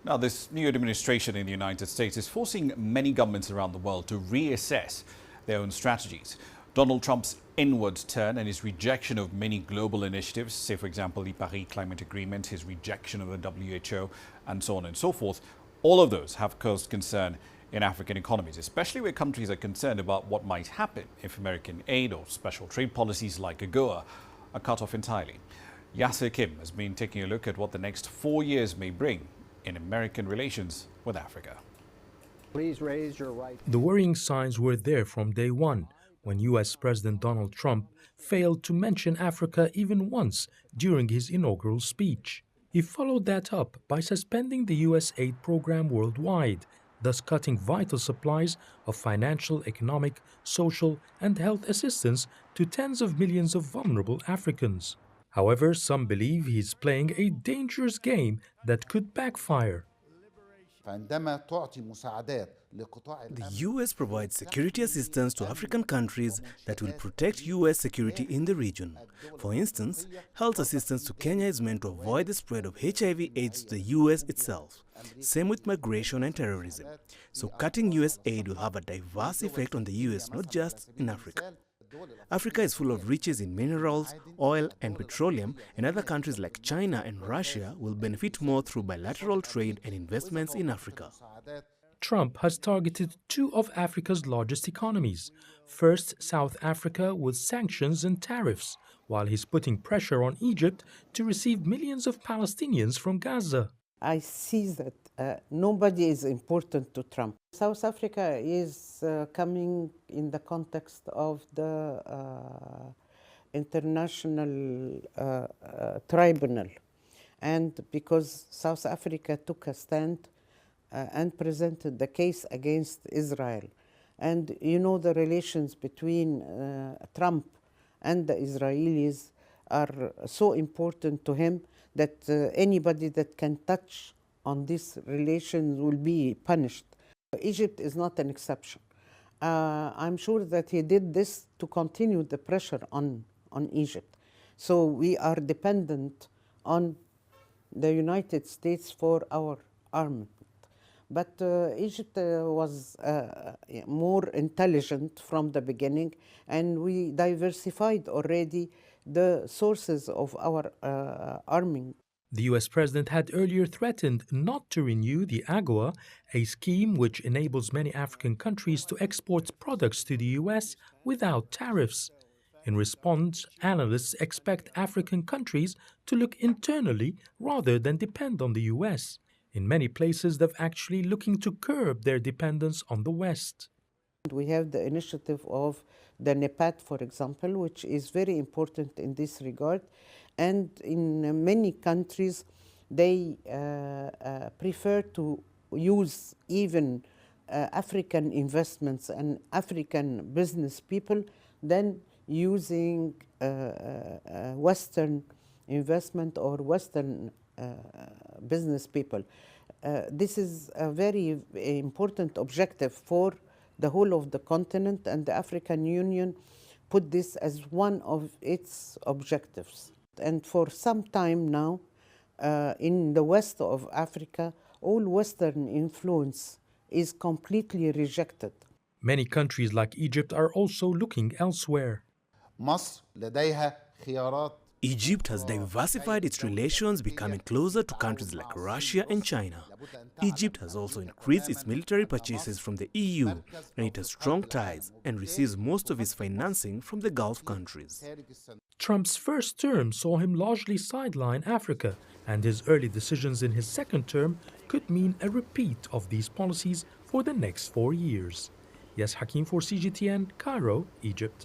Now, this new administration in the United States is forcing many governments around the world to reassess their own strategies. Donald Trump's inward turn and his rejection of many global initiatives, say, for example, the Paris Climate Agreement, his rejection of the WHO, and so on and so forth, all of those have caused concern in African economies, especially where countries are concerned about what might happen if American aid or special trade policies like AGOA are cut off entirely. Yasser Kim has been taking a look at what the next 4 years may bring in American relations with Africa. Please raise your right. The worrying signs were there from day one, when U.S. President Donald Trump failed to mention Africa even once during his inaugural speech. He followed that up by suspending the U.S. aid program worldwide, thus cutting vital supplies of financial, economic, social, and health assistance to tens of millions of vulnerable Africans. However, some believe he is playing a dangerous game that could backfire. The U.S. provides security assistance to African countries that will protect U.S. security in the region. For instance, health assistance to Kenya is meant to avoid the spread of HIV/AIDS to the U.S. itself. Same with migration and terrorism. So cutting U.S. aid will have a diverse effect on the U.S., not just in Africa. Africa is full of riches in minerals, oil and petroleum, and other countries like China and Russia will benefit more through bilateral trade and investments in Africa. Trump has targeted two of Africa's largest economies. First, South Africa with sanctions and tariffs, while he's putting pressure on Egypt to receive millions of Palestinians from Gaza. I see that nobody is important to Trump. South Africa is coming in the context of the international tribunal, and because South Africa took a stand and presented the case against Israel. And you know, the relations between Trump and the Israelis are so important to him that anybody that can touch on this relation will be punished. Egypt is not an exception. I'm sure that he did this to continue the pressure on Egypt. So we are dependent on the United States for our armament. But Egypt was more intelligent from the beginning, and we diversified already the sources of our arming. The U.S. president had earlier threatened not to renew the AGOA, a scheme which enables many African countries to export products to the U.S. without tariffs. In response, analysts expect African countries to look internally rather than depend on the U.S. In many places, they're actually looking to curb their dependence on the West. We have the initiative of the NEPAD, for example, which is very important in this regard. And in many countries, they prefer to use even African investments and African business people than using Western investment or Western business people. This is a very important objective for the whole of the continent, and the African Union put this as one of its objectives. And for some time now, in the west of Africa, all Western influence is completely rejected. Many countries like Egypt are also looking elsewhere. Egypt has diversified its relations, becoming closer to countries like Russia and China. Egypt has also increased its military purchases from the EU, and it has strong ties and receives most of its financing from the Gulf countries. Trump's first term saw him largely sideline Africa, and his early decisions in his second term could mean a repeat of these policies for the next 4 years. Yes, Hakim for CGTN, Cairo, Egypt.